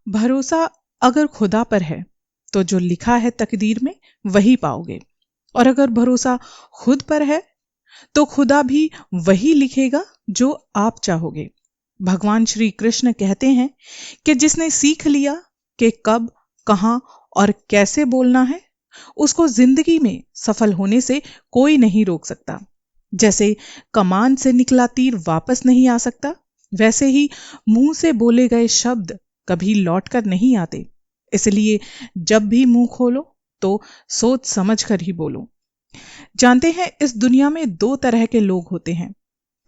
भरोसा अगर खुदा पर है तो जो लिखा है तकदीर में वही पाओगे, और अगर भरोसा खुद पर है तो खुदा भी वही लिखेगा जो आप चाहोगे। भगवान श्री कृष्ण कहते हैं कि जिसने सीख लिया कि कब, कहां और कैसे बोलना है, उसको जिंदगी में सफल होने से कोई नहीं रोक सकता। जैसे कमान से निकला तीर वापस नहीं आ सकता, वैसे ही मुंह से बोले गए शब्द कभी लौटकर नहीं आते। इसलिए जब भी मुंह खोलो तो सोच समझ कर ही बोलो। जानते हैं, इस दुनिया में दो तरह के लोग होते हैं।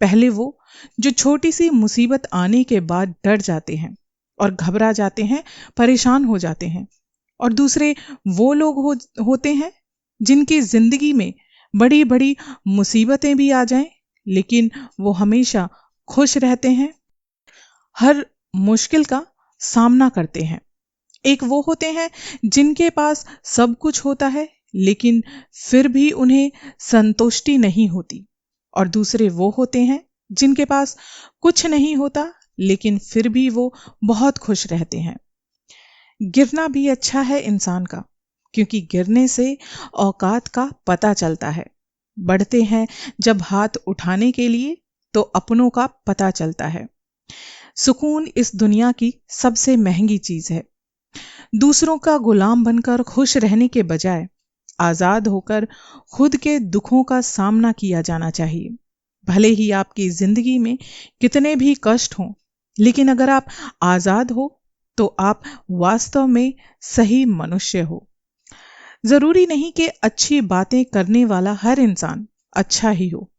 पहले वो जो छोटी सी मुसीबत आने के बाद डर जाते हैं और घबरा जाते हैं, परेशान हो जाते हैं। और दूसरे वो लोग होते हैं जिनकी जिंदगी में बड़ी बड़ी मुसीबतें भी आ जाएं, लेकिन वो हमेशा खुश रहते हैं, हर मुश्किल का सामना करते हैं। एक वो होते हैं जिनके पास सब कुछ होता है लेकिन फिर भी उन्हें संतुष्टि नहीं होती, और दूसरे वो होते हैं जिनके पास कुछ नहीं होता लेकिन फिर भी वो बहुत खुश रहते हैं। गिरना भी अच्छा है इंसान का, क्योंकि गिरने से औकात का पता चलता है। बढ़ते हैं जब हाथ उठाने के लिए तो अपनों का पता चलता है। सुकून इस दुनिया की सबसे महंगी चीज है। दूसरों का गुलाम बनकर खुश रहने के बजाय आजाद होकर खुद के दुखों का सामना किया जाना चाहिए। भले ही आपकी जिंदगी में कितने भी कष्ट हों, लेकिन अगर आप आजाद हो तो आप वास्तव में सही मनुष्य हो। जरूरी नहीं कि अच्छी बातें करने वाला हर इंसान अच्छा ही हो।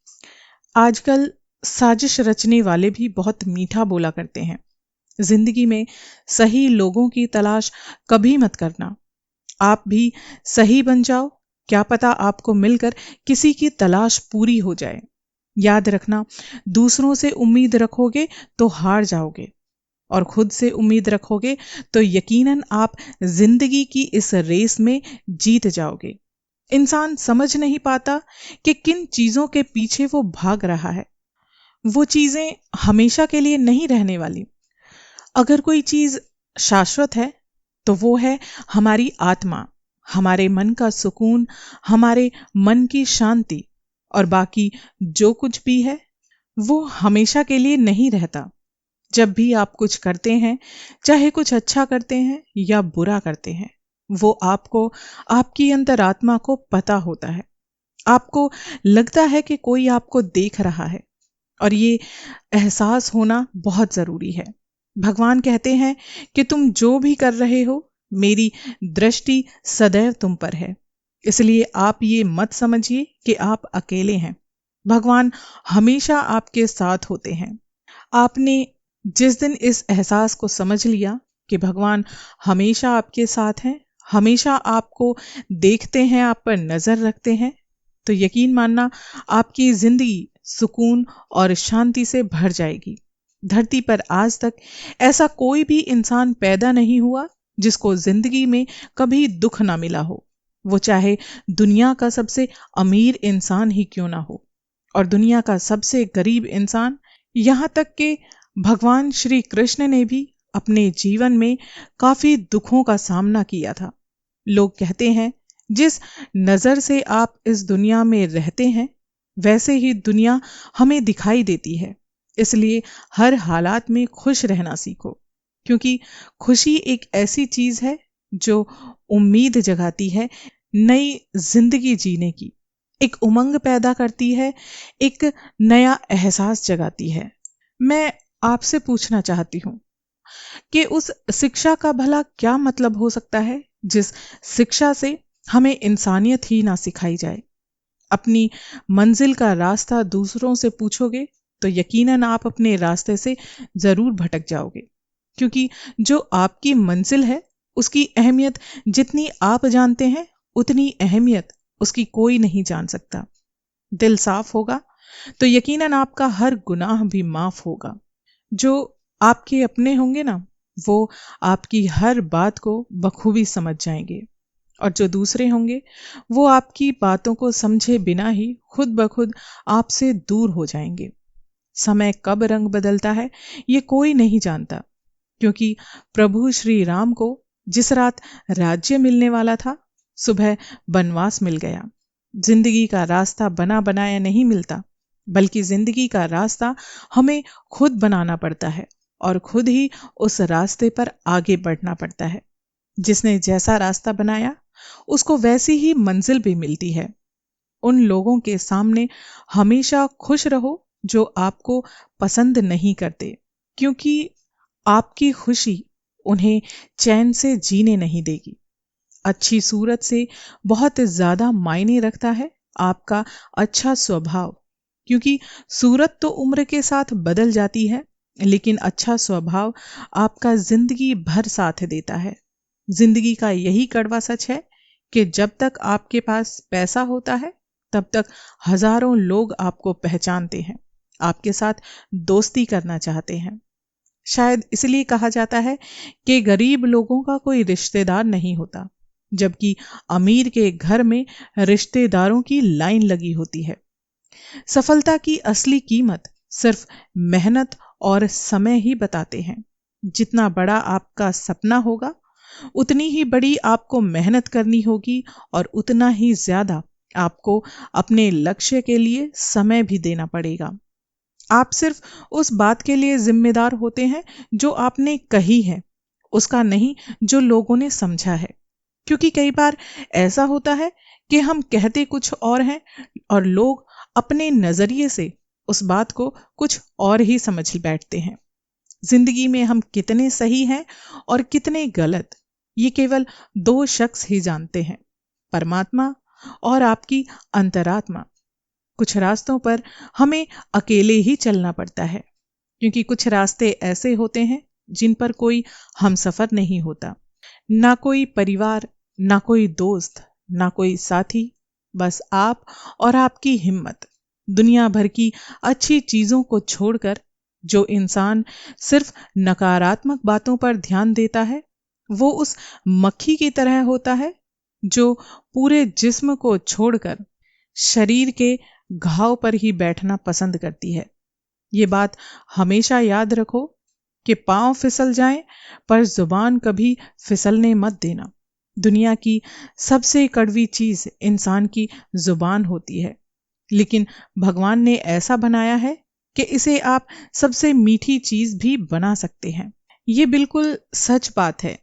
आजकल साजिश रचने वाले भी बहुत मीठा बोला करते हैं। जिंदगी में सही लोगों की तलाश कभी मत करना। आप भी सही बन जाओ, क्या पता आपको मिलकर किसी की तलाश पूरी हो जाए। याद रखना, दूसरों से उम्मीद रखोगे तो हार जाओगे, और खुद से उम्मीद रखोगे तो यकीनन आप जिंदगी की इस रेस में जीत जाओगे। इंसान समझ नहीं पाता कि किन चीजों के पीछे वो भाग रहा है। वो चीजें हमेशा के लिए नहीं रहने वाली। अगर कोई चीज शाश्वत है तो वो है हमारी आत्मा, हमारे मन का सुकून, हमारे मन की शांति। और बाकी जो कुछ भी है वो हमेशा के लिए नहीं रहता। जब भी आप कुछ करते हैं, चाहे कुछ अच्छा करते हैं या बुरा करते हैं, वो आपको, आपकी अंतरात्मा को पता होता है। आपको लगता है कि कोई आपको देख रहा है, और ये एहसास होना बहुत जरूरी है। भगवान कहते हैं कि तुम जो भी कर रहे हो, मेरी दृष्टि सदैव तुम पर है। इसलिए आप ये मत समझिए कि आप अकेले हैं। भगवान हमेशा आपके साथ होते हैं। आपने जिस दिन इस एहसास को समझ लिया कि भगवान हमेशा आपके साथ हैं, हमेशा आपको देखते हैं, आप पर नजर रखते हैं, तो यकीन मानना आपकी जिंदगी सुकून और शांति से भर जाएगी। धरती पर आज तक ऐसा कोई भी इंसान पैदा नहीं हुआ जिसको जिंदगी में कभी दुख ना मिला हो। वो चाहे दुनिया का सबसे अमीर इंसान ही क्यों ना हो, और दुनिया का सबसे गरीब इंसान, यहां तक कि भगवान श्री कृष्ण ने भी अपने जीवन में काफी दुखों का सामना किया था। लोग कहते हैं, जिस नजर से आप इस दुनिया में रहते हैं वैसे ही दुनिया हमें दिखाई देती है। इसलिए हर हालात में खुश रहना सीखो, क्योंकि खुशी एक ऐसी चीज है जो उम्मीद जगाती है नई जिंदगी जीने की, एक उमंग पैदा करती है, एक नया एहसास जगाती है। मैं आपसे पूछना चाहती हूं कि उस शिक्षा का भला क्या मतलब हो सकता है जिस शिक्षा से हमें इंसानियत ही ना सिखाई जाए। अपनी मंजिल का रास्ता दूसरों से पूछोगे तो यकीनन आप अपने रास्ते से जरूर भटक जाओगे, क्योंकि जो आपकी मंजिल है उसकी अहमियत जितनी आप जानते हैं उतनी अहमियत उसकी कोई नहीं जान सकता। दिल साफ होगा तो यकीनन आपका हर गुनाह भी माफ होगा। जो आपके अपने होंगे ना, वो आपकी हर बात को बखूबी समझ जाएंगे, और जो दूसरे होंगे वो आपकी बातों को समझे बिना ही खुद ब खुद आपसे दूर हो जाएंगे। समय कब रंग बदलता है ये कोई नहीं जानता, क्योंकि प्रभु श्री राम को जिस रात राज्य मिलने वाला था, सुबह वनवास मिल गया। जिंदगी का रास्ता बना बनाया नहीं मिलता, बल्कि जिंदगी का रास्ता हमें खुद बनाना पड़ता है और खुद ही उस रास्ते पर आगे बढ़ना पड़ता है। जिसने जैसा रास्ता बनाया उसको वैसी ही मंजिल भी मिलती है। उन लोगों के सामने हमेशा खुश रहो जो आपको पसंद नहीं करते, क्योंकि आपकी खुशी उन्हें चैन से जीने नहीं देगी। अच्छी सूरत से बहुत ज्यादा मायने रखता है आपका अच्छा स्वभाव, क्योंकि सूरत तो उम्र के साथ बदल जाती है, लेकिन अच्छा स्वभाव आपका जिंदगी भर साथ देता है। जिंदगी का यही कड़वा सच है कि जब तक आपके पास पैसा होता है तब तक हजारों लोग आपको पहचानते हैं, आपके साथ दोस्ती करना चाहते हैं। शायद इसलिए कहा जाता है कि गरीब लोगों का कोई रिश्तेदार नहीं होता, जबकि अमीर के घर में रिश्तेदारों की लाइन लगी होती है। सफलता की असली कीमत सिर्फ मेहनत और समय ही बताते हैं। जितना बड़ा आपका सपना होगा, उतनी ही बड़ी आपको मेहनत करनी होगी और उतना ही ज्यादा आपको अपने लक्ष्य के लिए समय भी देना पड़ेगा। आप सिर्फ उस बात के लिए जिम्मेदार होते हैं जो आपने कही है, उसका नहीं जो लोगों ने समझा है। क्योंकि कई बार ऐसा होता है कि हम कहते कुछ और हैं और लोग अपने नजरिए से उस बात को कुछ और ही समझ बैठते हैं। जिंदगी में हम कितने सही हैं और कितने गलत, ये केवल दो शख्स ही जानते हैं, परमात्मा और आपकी अंतरात्मा। कुछ रास्तों पर हमें अकेले ही चलना पड़ता है, क्योंकि कुछ रास्ते ऐसे होते हैं जिन पर कोई हमसफर नहीं होता, ना कोई परिवार, ना कोई दोस्त, ना कोई साथी, बस आप और आपकी हिम्मत। दुनिया भर की अच्छी चीजों को छोड़कर जो इंसान सिर्फ नकारात्मक बातों पर ध्यान देता है, वो उस मक्खी की तरह होता है जो पूरे जिस्म को छोड़कर शरीर के घाव पर ही बैठना पसंद करती है। ये बात हमेशा याद रखो कि पांव फिसल जाएं पर जुबान कभी फिसलने मत देना। दुनिया की सबसे कड़वी चीज इंसान की जुबान होती है, लेकिन भगवान ने ऐसा बनाया है कि इसे आप सबसे मीठी चीज भी बना सकते हैं। ये बिल्कुल सच बात है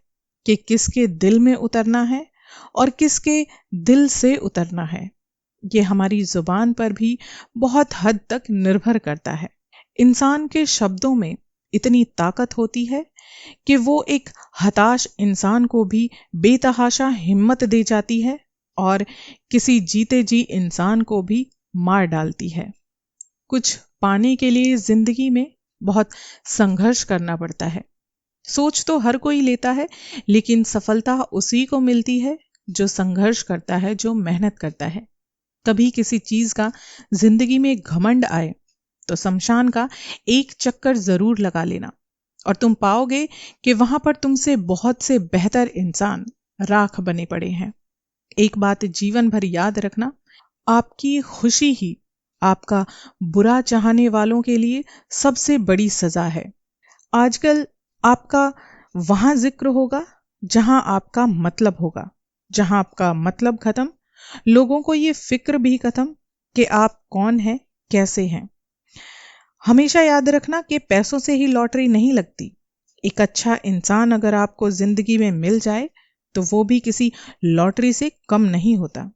कि किसके दिल में उतरना है और किसके दिल से उतरना है, ये हमारी जुबान पर भी बहुत हद तक निर्भर करता है। इंसान के शब्दों में इतनी ताकत होती है कि वो एक हताश इंसान को भी बेतहाशा हिम्मत दे जाती है और किसी जीते जी इंसान को भी मार डालती है। कुछ पाने के लिए जिंदगी में बहुत संघर्ष करना पड़ता है। सोच तो हर कोई लेता है, लेकिन सफलता उसी को मिलती है जो संघर्ष करता है, जो मेहनत करता है। कभी किसी चीज का जिंदगी में घमंड आए तो शमशान का एक चक्कर जरूर लगा लेना और तुम पाओगे कि वहां पर तुमसे बहुत से बेहतर इंसान राख बने पड़े हैं। एक बात जीवन भर याद रखना, आपकी खुशी ही आपका बुरा चाहने वालों के लिए सबसे बड़ी सजा है। आजकल आपका वहां जिक्र होगा जहां आपका मतलब होगा। जहां आपका मतलब खत्म, लोगों को ये फिक्र भी खत्म कि आप कौन हैं, कैसे हैं। हमेशा याद रखना कि पैसों से ही लॉटरी नहीं लगती। एक अच्छा इंसान अगर आपको जिंदगी में मिल जाए तो वो भी किसी लॉटरी से कम नहीं होता।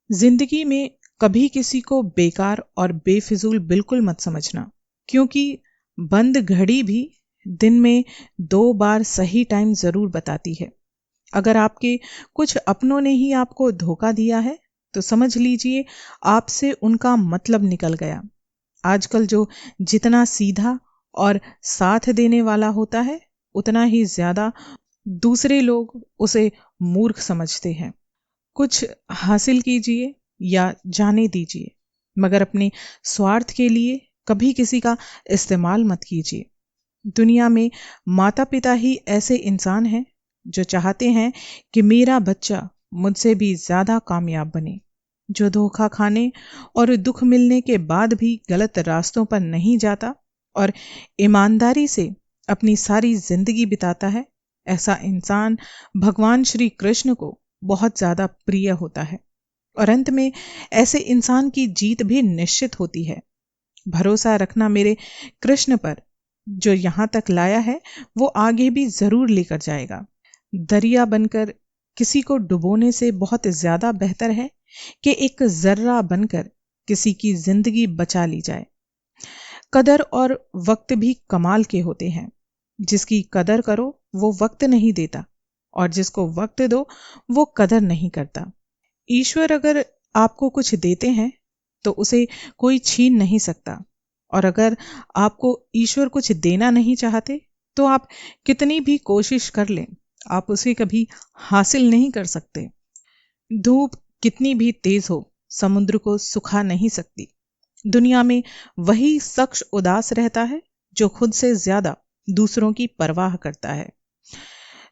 जिंदगी में कभी किसी को बेकार और बेफिजूल बिल्कुल मत समझना, क्योंकि बंद घड़ी भी दिन में 2 बार सही टाइम जरूर बताती है। अगर आपके कुछ अपनों ने ही आपको धोखा दिया है तो समझ लीजिए आपसे उनका मतलब निकल गया। आजकल जो जितना सीधा और साथ देने वाला होता है, उतना ही ज्यादा दूसरे लोग उसे मूर्ख समझते हैं। कुछ हासिल कीजिए या जाने दीजिए, मगर अपने स्वार्थ के लिए कभी किसी का इस्तेमाल मत कीजिए। दुनिया में माता पिता ही ऐसे इंसान हैं जो चाहते हैं कि मेरा बच्चा मुझसे भी ज्यादा कामयाब बने, जो धोखा खाने और दुख मिलने के बाद भी गलत रास्तों पर नहीं जाता और ईमानदारी से अपनी सारी जिंदगी बिताता है, ऐसा इंसान भगवान श्री कृष्ण को बहुत ज्यादा प्रिय होता है और अंत में ऐसे इंसान की जीत भी निश्चित होती है। भरोसा रखना मेरे कृष्ण पर, जो यहां तक लाया है वो आगे भी जरूर लेकर जाएगा। दरिया बनकर किसी को डुबोने से बहुत ज्यादा बेहतर है कि एक जर्रा बनकर किसी की जिंदगी बचा ली जाए। कदर और वक्त भी कमाल के होते हैं। जिसकी कदर करो वो वक्त नहीं देता और जिसको वक्त दो वो कदर नहीं करता। ईश्वर अगर आपको कुछ देते हैं तो उसे कोई छीन नहीं सकता, और अगर आपको ईश्वर कुछ देना नहीं चाहते तो आप कितनी भी कोशिश कर लें, आप उसे कभी हासिल नहीं कर सकते। धूप कितनी भी तेज हो समुद्र को सुखा नहीं सकती। दुनिया में वही शख्स उदास रहता है जो खुद से ज्यादा दूसरों की परवाह करता है।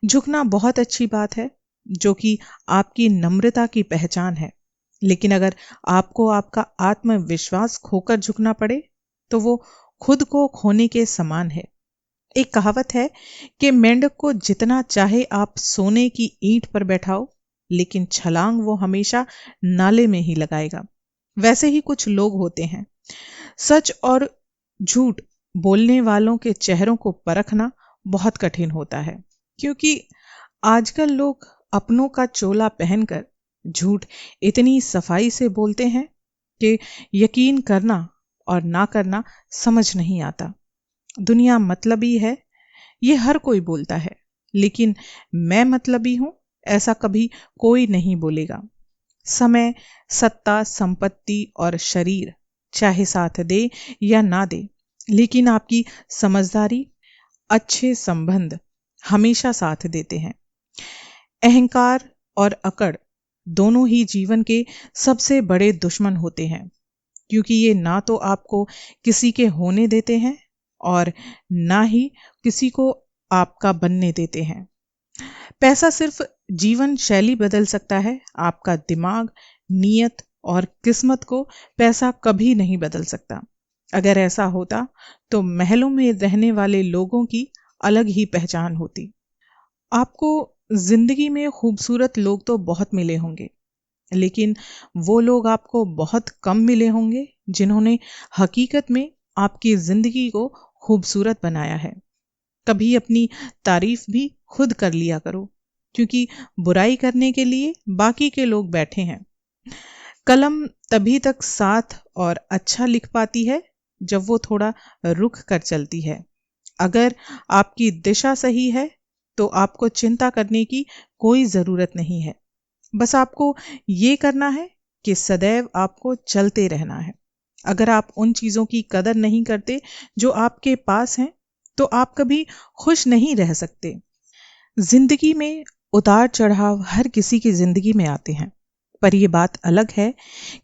झुकना बहुत अच्छी बात है, जो कि आपकी नम्रता की पहचान है, लेकिन अगर आपको आपका आत्मविश्वास खोकर झुकना पड़े तो वो खुद को खोने के समान है। एक कहावत है कि मेंढक को जितना चाहे आप सोने की ईंट पर बैठाओ, लेकिन छलांग वो हमेशा नाले में ही लगाएगा। वैसे ही कुछ लोग होते हैं। सच और झूठ बोलने वालों के चेहरों को परखना बहुत कठिन होता है, क्योंकि आजकल लोग अपनों का चोला पहनकर झूठ इतनी सफाई से बोलते हैं कि यकीन करना और ना करना समझ नहीं आता। दुनिया मतलबी है, ये हर कोई बोलता है, लेकिन मैं मतलबी हूं ऐसा कभी कोई नहीं बोलेगा। समय, सत्ता, संपत्ति और शरीर चाहे साथ दे या ना दे, लेकिन आपकी समझदारी, अच्छे संबंध हमेशा साथ देते हैं। अहंकार और अकड़ दोनों ही जीवन के सबसे बड़े दुश्मन होते हैं, क्योंकि ये ना तो आपको किसी के होने देते हैं और ना ही किसी को आपका बनने देते हैं। पैसा सिर्फ जीवन शैली बदल सकता है, आपका दिमाग, नीयत और किस्मत को पैसा कभी नहीं बदल सकता। अगर ऐसा होता तो महलों में रहने वाले लोगों की अलग ही पहचान होती। आपको जिंदगी में खूबसूरत लोग तो बहुत मिले होंगे, लेकिन वो लोग आपको बहुत कम मिले होंगे जिन्होंने हकीकत में आपकी जिंदगी को खूबसूरत बनाया है। कभी अपनी तारीफ भी खुद कर लिया करो, क्योंकि बुराई करने के लिए बाकी के लोग बैठे हैं। कलम तभी तक साथ और अच्छा लिख पाती है जब वो थोड़ा रुक कर चलती है। अगर आपकी दिशा सही है तो आपको चिंता करने की कोई जरूरत नहीं है। बस आपको ये करना है कि सदैव आपको चलते रहना है। अगर आप उन चीजों की कदर नहीं करते जो आपके पास हैं, तो आप कभी खुश नहीं रह सकते। जिंदगी में उतार चढ़ाव हर किसी की जिंदगी में आते हैं, पर यह बात अलग है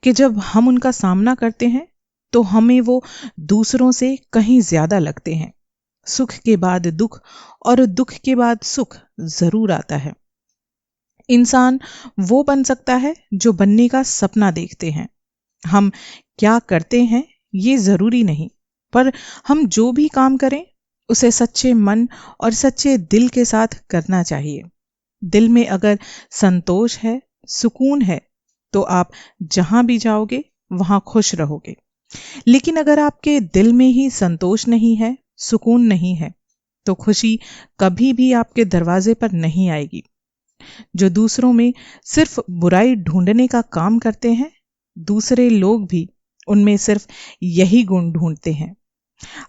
कि जब हम उनका सामना करते हैं तो हमें वो दूसरों से कहीं ज्यादा लगते हैं। सुख के बाद दुख और दुख के बाद सुख जरूर आता है। इंसान वो बन सकता है जो बनने का सपना देखते हैं। हम क्या करते हैं ये जरूरी नहीं, पर हम जो भी काम करें उसे सच्चे मन और सच्चे दिल के साथ करना चाहिए। दिल में अगर संतोष है, सुकून है, तो आप जहां भी जाओगे वहां खुश रहोगे। लेकिन अगर आपके दिल में ही संतोष नहीं है, सुकून नहीं है, तो खुशी कभी भी आपके दरवाजे पर नहीं आएगी। जो दूसरों में सिर्फ बुराई ढूंढने का काम करते हैं, दूसरे लोग भी उनमें सिर्फ यही गुण ढूंढते हैं।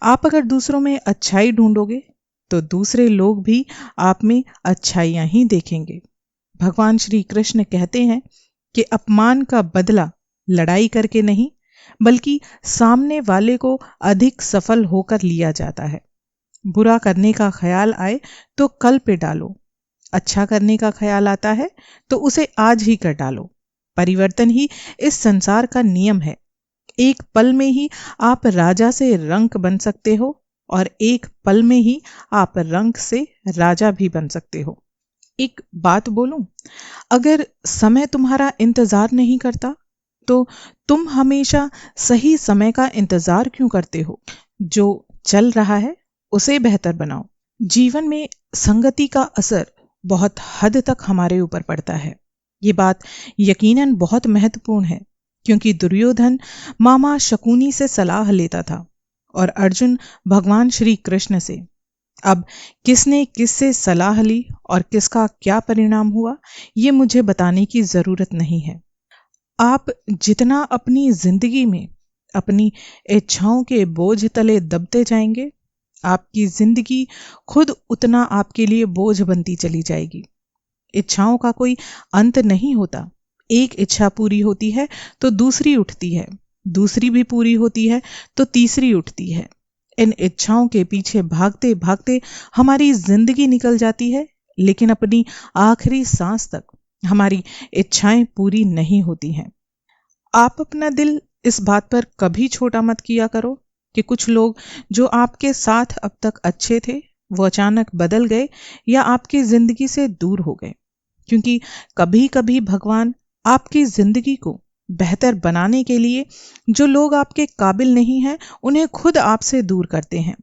आप अगर दूसरों में अच्छाई ढूंढोगे तो दूसरे लोग भी आप में अच्छाइयां ही देखेंगे। भगवान श्री कृष्ण कहते हैं कि अपमान का बदला लड़ाई करके नहीं, बल्कि सामने वाले को अधिक सफल होकर लिया जाता है। बुरा करने का ख्याल आए तो कल पे डालो, अच्छा करने का ख्याल आता है तो उसे आज ही कर डालो। परिवर्तन ही इस संसार का नियम है। एक पल में ही आप राजा से रंक बन सकते हो और एक पल में ही आप रंक से राजा भी बन सकते हो। एक बात बोलूं, अगर समय तुम्हारा इंतजार नहीं करता तो तुम हमेशा सही समय का इंतजार क्यों करते हो? जो चल रहा है उसे बेहतर बनाओ। जीवन में संगति का असर बहुत हद तक हमारे ऊपर पड़ता है। ये बात यकीनन बहुत महत्वपूर्ण है, क्योंकि दुर्योधन मामा शकुनी से सलाह लेता था और अर्जुन भगवान श्री कृष्ण से। अब किसने किससे सलाह ली और किसका क्या परिणाम हुआ, ये मुझे बताने की जरूरत नहीं है। आप जितना अपनी जिंदगी में अपनी इच्छाओं के बोझ तले दबते जाएंगे, आपकी जिंदगी खुद उतना आपके लिए बोझ बनती चली जाएगी। इच्छाओं का कोई अंत नहीं होता। एक इच्छा पूरी होती है तो दूसरी उठती है, दूसरी भी पूरी होती है तो तीसरी उठती है। इन इच्छाओं के पीछे भागते भागते हमारी जिंदगी निकल जाती है, लेकिन अपनी आखिरी सांस तक हमारी इच्छाएं पूरी नहीं होती हैं। आप अपना दिल इस बात पर कभी छोटा मत किया करो कि कुछ लोग जो आपके साथ अब तक अच्छे थे, वो अचानक बदल गए या आपकी जिंदगी से दूर हो गए। क्योंकि कभी कभी भगवान आपकी जिंदगी को बेहतर बनाने के लिए जो लोग आपके काबिल नहीं हैं, उन्हें खुद आपसे दूर करते हैं।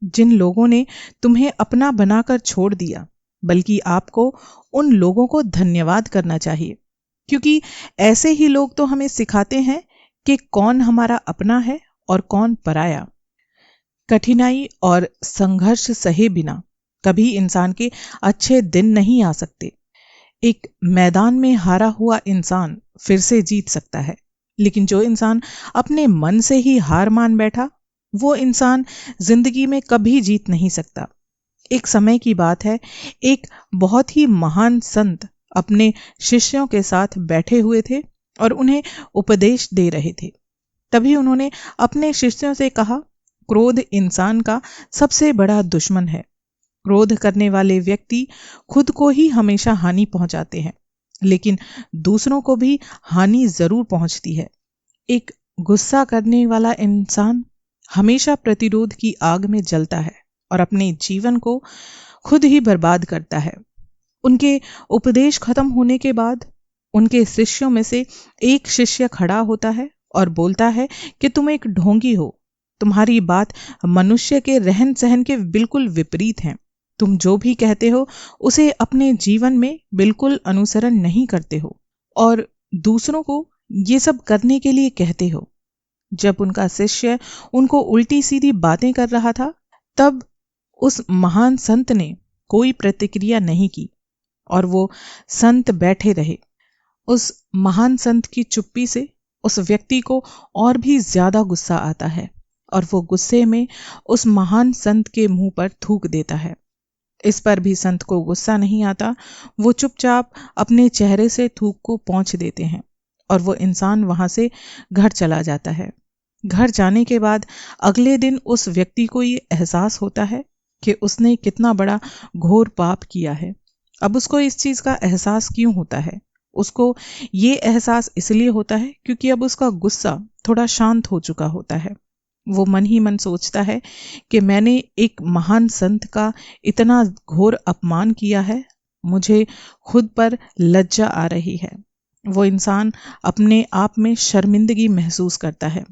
जिन लोगों ने तुम्हें अपना बनाकर छोड़ दिया, बल्कि आपको उन लोगों को धन्यवाद करना चाहिए, क्योंकि ऐसे ही लोग तो हमें सिखाते हैं कि कौन हमारा अपना है और कौन पराया। कठिनाई और संघर्ष सहे बिना कभी इंसान के अच्छे दिन नहीं आ सकते। एक मैदान में हारा हुआ इंसान फिर से जीत सकता है, लेकिन जो इंसान अपने मन से ही हार मान बैठा, वो इंसान जिंदगी में कभी जीत नहीं सकता। एक समय की बात है, एक बहुत ही महान संत अपने शिष्यों के साथ बैठे हुए थे और उन्हें उपदेश दे रहे थे। तभी उन्होंने अपने शिष्यों से कहा, क्रोध इंसान का सबसे बड़ा दुश्मन है। क्रोध करने वाले व्यक्ति खुद को ही हमेशा हानि पहुंचाते हैं, लेकिन दूसरों को भी हानि जरूर पहुंचती है। एक गुस्सा करने वाला इंसान हमेशा प्रतिरोध की आग में जलता है और अपने जीवन को खुद ही बर्बाद करता है। उनके उपदेश खत्म होने के बाद उनके शिष्यों में से एक शिष्य खड़ा होता है और बोलता है कि तुम एक ढोंगी हो। तुम्हारी बात मनुष्य के रहन सहन के बिल्कुल विपरीत है। तुम जो भी कहते हो उसे अपने जीवन में बिल्कुल अनुसरण नहीं करते हो और दूसरों को ये सब करने के लिए कहते हो। जब उनका शिष्य उनको उल्टी सीधी बातें कर रहा था, तब उस महान संत ने कोई प्रतिक्रिया नहीं की और वो संत बैठे रहे। उस महान संत की चुप्पी से उस व्यक्ति को और भी ज्यादा गुस्सा आता है और वो गुस्से में उस महान संत के मुंह पर थूक देता है। इस पर भी संत को गुस्सा नहीं आता। वो चुपचाप अपने चेहरे से थूक को पोंछ देते हैं और वो इंसान वहां से घर चला जाता है। घर जाने के बाद अगले दिन उस व्यक्ति को ये एहसास होता है कि उसने कितना बड़ा घोर पाप किया है। अब उसको इस चीज का एहसास क्यों होता है? उसको ये एहसास इसलिए होता है क्योंकि अब उसका गुस्सा थोड़ा शांत हो चुका होता है। वो मन ही मन सोचता है कि मैंने एक महान संत का इतना घोर अपमान किया है, मुझे खुद पर लज्जा आ रही है। वो इंसान अपने आप में शर्मिंदगी महसूस करता है।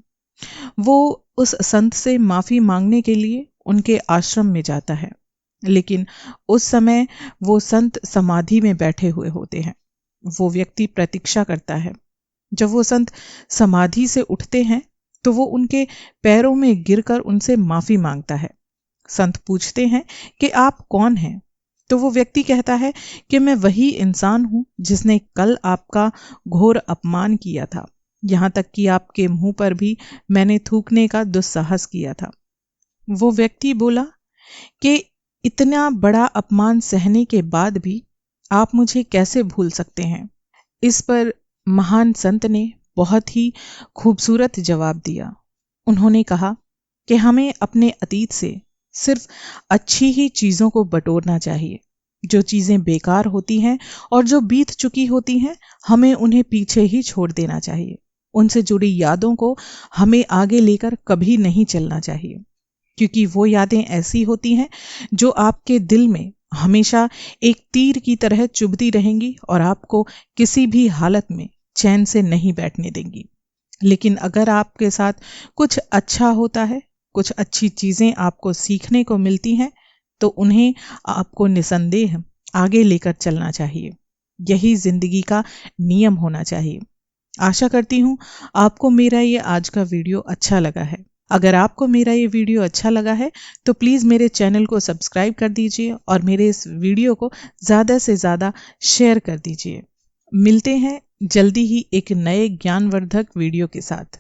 वो उस संत से माफी मांगने के लिए उनके आश्रम में जाता है, लेकिन उस समय वो संत समाधि में बैठे हुए होते हैं। वो व्यक्ति प्रतीक्षा करता है। जब वो संत समाधि से उठते हैं तो वो उनके पैरों में गिरकर उनसे माफी मांगता है। संत पूछते हैं कि आप कौन हैं? तो वो व्यक्ति कहता है कि मैं वही इंसान हूं जिसने कल आपका घोर अपमान किया था, यहां तक कि आपके मुंह पर भी मैंने थूकने का दुस्साहस किया था। वो व्यक्ति बोला कि इतना बड़ा अपमान सहने के बाद भी आप मुझे कैसे भूल सकते हैं? इस पर महान संत ने बहुत ही खूबसूरत जवाब दिया। उन्होंने कहा कि हमें अपने अतीत से सिर्फ अच्छी ही चीजों को बटोरना चाहिए। जो चीजें बेकार होती हैं और जो बीत चुकी होती हैं, हमें उन्हें पीछे ही छोड़ देना चाहिए। उनसे जुड़ी यादों को हमें आगे लेकर कभी नहीं चलना चाहिए, क्योंकि वो यादें ऐसी होती हैं जो आपके दिल में हमेशा एक तीर की तरह चुभती रहेंगी और आपको किसी भी हालत में चैन से नहीं बैठने देंगी। लेकिन अगर आपके साथ कुछ अच्छा होता है, कुछ अच्छी चीजें आपको सीखने को मिलती हैं, तो उन्हें आपको निसंदेह आगे लेकर चलना चाहिए। यही जिंदगी का नियम होना चाहिए। आशा करती हूँ आपको मेरा ये आज का वीडियो अच्छा लगा है। अगर आपको मेरा ये वीडियो अच्छा लगा है तो प्लीज़ मेरे चैनल को सब्सक्राइब कर दीजिए और मेरे इस वीडियो को ज़्यादा से ज़्यादा शेयर कर दीजिए। मिलते हैं जल्दी ही एक नए ज्ञानवर्धक वीडियो के साथ।